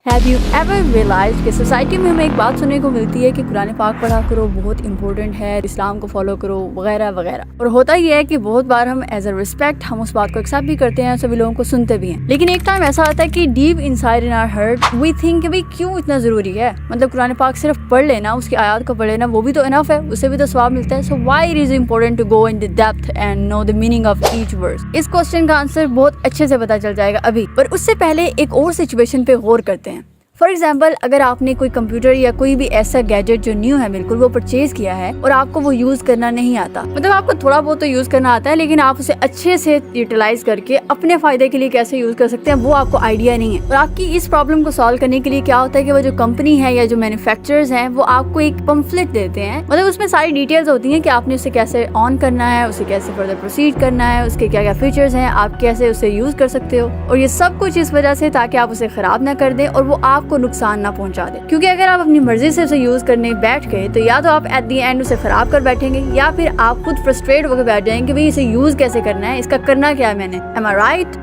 Have you ever realized کہ society میں ہمیں ایک بات سننے کو ملتی ہے کہ قرآن پاک پڑھا کرو، بہت امپورٹنٹ ہے، اسلام کو فالو کرو وغیرہ وغیرہ، اور ہوتا یہ ہے کہ بہت بار ہم ایز اے ریسپیکٹ ہم اس بات کو ایکسیپٹ بھی کرتے ہیں، سبھی لوگوں کو سنتے بھی ہیں، لیکن ایک ٹائم ایسا آتا ہے کہ deep inside in our heart we think کہ بھئی کیوں اتنا ضروری ہے، مطلب قرآن پاک صرف پڑھ لینا، اس کی آیات کو پڑھ لینا وہ بھی تو انف ہے، اس سے بھی تو ثواب ملتا ہے. So why it is important to go in the depth and know the meaning of each word. اس کوسچن کا آنسر بہت اچھے سے پتا چل جائے گا ابھی، پر اس سے پہلے ایک اور سچویشن پہ غور کرتے ہیں. فار ایگزامپل، اگر آپ نے کوئی کمپیوٹر یا کوئی بھی ایسا گیجٹ جو نیو ہے بالکل وہ پرچیز کیا ہے اور آپ کو وہ یوز کرنا نہیں آتا، مطلب آپ کو تھوڑا بہت تو یوز کرنا آتا ہے لیکن آپ اسے اچھے سے یوٹیلائز کر کے اپنے فائدے کے لیے کیسے یوز کر سکتے ہیں وہ آپ کو آئیڈیا نہیں ہے. اور آپ کی اس پرابلم کو سالو کرنے کے لیے کیا ہوتا ہے کہ وہ جو کمپنی ہے یا جو مینوفیکچررز ہیں وہ آپ کو ایک پمفلٹ دیتے ہیں، مطلب اس میں ساری ڈیٹیلز ہوتی ہیں کہ آپ نے اسے کیسے آن کرنا ہے، اسے کیسے فردر پروسیڈ کرنا ہے، اس کے کیا کیا فیچرز ہیں، آپ کیسے اسے یوز کر سکتے ہو، اور یہ سب کچھ اس وجہ سے تاکہ آپ اسے خراب نہ کر دیں اور وہ آپ کو نقصان نہ پہنچا دے. کیونکہ اگر آپ اپنی مرضی سے اسے یوز کرنے بیٹھ گئے تو یا تو آپ ایٹ دی اینڈ اسے خراب کر بیٹھیں گے یا پھر آپ خود فرسٹریٹ ہو کے بیٹھ جائیں گے کہ بھئی اسے یوز کیسے کرنا ہے، اس کا کرنا کیا ہے میں نے. Am I right؟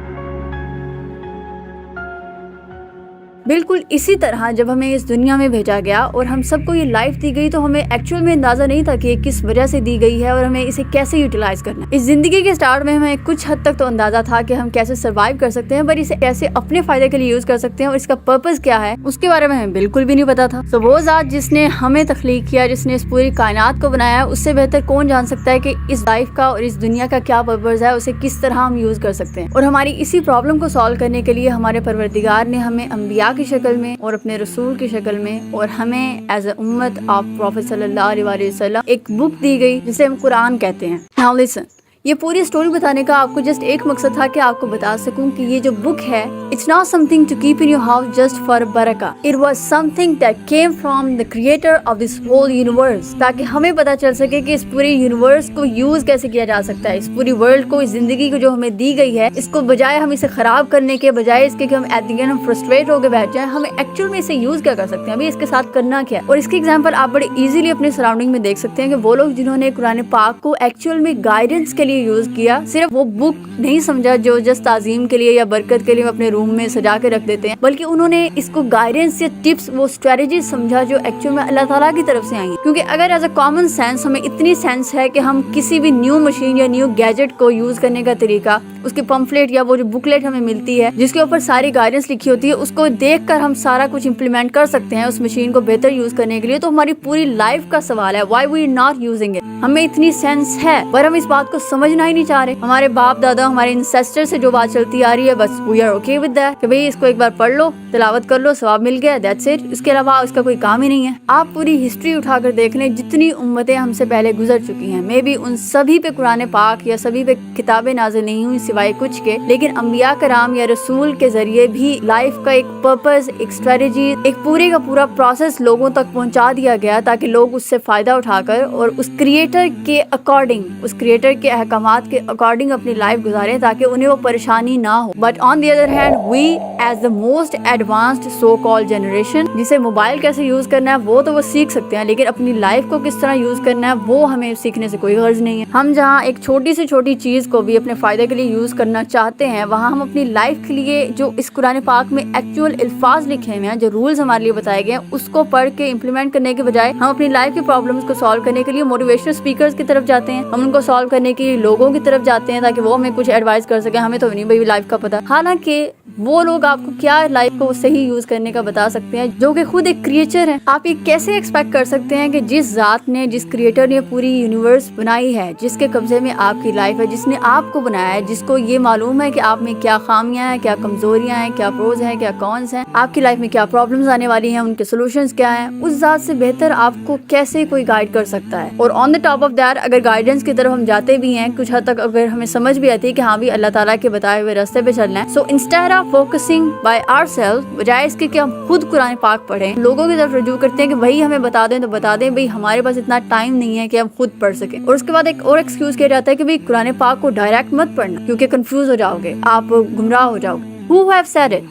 بالکل اسی طرح جب ہمیں اس دنیا میں بھیجا گیا اور ہم سب کو یہ لائف دی گئی تو ہمیں ایکچوئل میں اندازہ نہیں تھا کہ یہ کس وجہ سے دی گئی ہے اور ہمیں اسے کیسے یوٹیلائز کرنا ہے. اس زندگی کے سٹارٹ میں ہمیں کچھ حد تک تو اندازہ تھا کہ ہم کیسے سروائیو کر سکتے ہیں، پر اسے کیسے اپنے فائدے کے لیے یوز کر سکتے ہیں اور اس کا پرپز کیا ہے اس کے بارے میں ہمیں بالکل بھی نہیں پتا تھا. تو وہ ذات جس نے ہمیں تخلیق کیا، جس نے اس پوری کائنات کو بنایا، اس سے بہتر کون جان سکتا ہے کہ اس لائف کا اور اس دنیا کا کیا پرپز ہے، اسے کس طرح ہم یوز کر سکتے ہیں. اور ہماری اسی پرابلم کو سالو کرنے کے لیے ہمارے پروردگار نے ہمیں انبیاء کی شکل میں اور اپنے رسول کی شکل میں اور ہمیں ایز اے امت آف پروفیٹ صلی اللہ علیہ وسلم ایک بک دی گئی جسے ہم قرآن کہتے ہیں. Now listen. یہ پوری سٹوری بتانے کا آپ کو جسٹ ایک مقصد تھا کہ آپ کو بتا سکوں کہ یہ جو بک ہے it's not something to keep in your house just for برکہ، it was something that came from the creator of this whole universe, تاکہ ہمیں پتا چل سکے کہ اس پورے یونیورس کو یوز کیسے کیا جا سکتا ہے، اس پوری ورلڈ کو، اس زندگی کو جو ہمیں دی گئی ہے، اس کو بجائے ہم اسے خراب کرنے کے بجائے اس کے کہ ہم ایٹ دی اینڈ ہم فرسٹریٹ ہو کے بیٹھ جائیں، ہمیں ایکچوئل میں اسے یوز کیا کر سکتے ہیں، ابھی اس کے ساتھ کرنا کیا ہے. اور اس کی ایگزامپل آپ بڑے ایزیلی اپنے سراؤنڈنگ میں دیکھ سکتے ہیں کہ وہ لوگ جنہوں نے قرآن پاک کو ایکچوئل میں گائیڈنس کے لیے یوز کیا، صرف وہ بک نہیں سمجھا جو جسٹ تعظیم کے لیے یا برکت کے لیے اپنے روم میں سجا کے رکھ دیتے ہیں، بلکہ انہوں نے اس کو گائیڈنس یا ٹپس، وہ اسٹریٹجیز سمجھا جو ایکچوئل میں اللہ تعالیٰ کی طرف سے آئی ہیں. کیونکہ اگر ایز اے کامن سینس ہمیں اتنی سینس ہے کہ ہم کسی بھی نیو مشین یا نیو گیجٹ کو یوز کرنے کا طریقہ، اس کے پمفلیٹ یا وہ جو بکلیٹ ہمیں ملتی ہے جس کے اوپر ساری گائیڈنس لکھی ہوتی ہے، اس کو دیکھ کر ہم سارا کچھ امپلیمنٹ کر سکتے ہیں اس مشین کو بہتر یوز کرنے کے لیے، تو ہماری پوری لائف کا سوال ہے why we not using it. ہمیں اتنی سینس ہے پر ہم اس بات کو سمجھنا ہی نہیں چاہ رہے. ہمارے باپ دادا، ہمارے انسیسٹر سے جو بات چلتی آ رہی ہے، بس we are okay with that کہ بھئی اس کو ایک بار پڑھ لو، تلاوت کر لو، ثواب مل گیا، دیٹس اٹ. اس کے علاوہ اس کا کوئی کام ہی نہیں ہے. آپ پوری ہسٹری اٹھا کر دیکھ لیں، جتنی امتیں ہم سے پہلے گزر چکی ہیں، مے بی ان سبھی پہ قرآن پاک یا سبھی پہ کتابیں نازل نہیں ہوئی سوائے کچھ کے، لیکن انبیاء کرام یا رسول کے ذریعے بھی لائف کا ایک پرپز، ایک اسٹریٹجی، ایک پورے کا پورا پروسیس لوگوں تک پہنچا دیا گیا تاکہ لوگ اس سے فائدہ اٹھا کر اور اس کریٹر کے اکارڈنگ، اس کریٹر کے احکامات کے اکارڈنگ اپنی لائف گزاریں تاکہ انہیں وہ پریشانی نہ ہو. But on the other hand we as the most advanced so called generation, جسے موبائل کیسے یوز کرنا ہے وہ تو وہ سیکھ سکتے ہیں، لیکن اپنی لائف کو کس طرح یوز کرنا ہے وہ ہمیں سیکھنے سے کوئی غرض نہیں ہے. ہم جہاں ایک چھوٹی سے چھوٹی چیز کو بھی اپنے فائدے کے لیے یوز کرنا چاہتے ہیں، وہاں ہم اپنی لائف کے لیے جو اس قرآن پاک میں ایکچوئل الفاظ لکھے ہوئے ہیں، جو رولز ہمارے لیے بتائے گئے ہیں، اس کو پڑھ کے امپلیمنٹ کرنے کے بجائے ہم اپنی لائف کی پرابلمس کو سالو کرنے کے لیے موٹیویشنل اسپیکرز کی طرف جاتے ہیں، ہم ان کو سالو کرنے کے لیے لوگوں کی طرف جاتے ہیں تاکہ وہ ہمیں کچھ ایڈوائز کر سکیں. ہمیں تو نہیں بھائی لائف کا پتہ، حالانکہ وہ لوگ آپ کو کیا لائف کو صحیح یوز کرنے کا بتا سکتے ہیں جو کہ خود ایک کریچر ہے. آپ یہ کیسے ایکسپیکٹ کر سکتے ہیں کہ جس ذات نے، جس کریٹر نے پوری یونیورس بنائی ہے، جس کے قبضے میں آپ کی لائف ہے، جس نے آپ کو بنایا ہے، جس کو یہ معلوم ہے کہ آپ میں کیا خامیاں ہیں، کیا کمزوریاں ہیں، کیا پروز ہیں، کیا کونس ہیں، آپ کی لائف میں کیا پرابلمز آنے والی ہیں، ان کے سولوشنز کیا ہیں، اس ذات سے بہتر آپ کو کیسے کوئی گائیڈ کر سکتا ہے. اور آن دا ٹاپ آف دیٹ اگر گائیڈنس کی طرف ہم جاتے بھی ہیں، کچھ حد تک اگر ہمیں سمجھ بھی آتی ہے کہ ہاں بھی اللہ تعالیٰ کے بتائے ہوئے راستے پہ چلنا ہے، so instead of focusing by our self, بجائے اس کے کہ ہم خود قرآن پاک پڑھیں، لوگوں کی طرف رجوع کرتے ہیں کہ وہی ہمیں بتا دیں تو بتا دیں، بھئی ہمارے پاس اتنا ٹائم نہیں ہے کہ ہم خود پڑھ سکیں. اور اس کے بعد ایک اور ایکسکیوز کیا جاتا ہے کہ بھئی قرآن پاک کو ڈائریکٹ مت پڑھنا کیونکہ کنفیوز ہو جاؤ گے، آپ گمراہ ہو جاؤ گے. Who have said it؟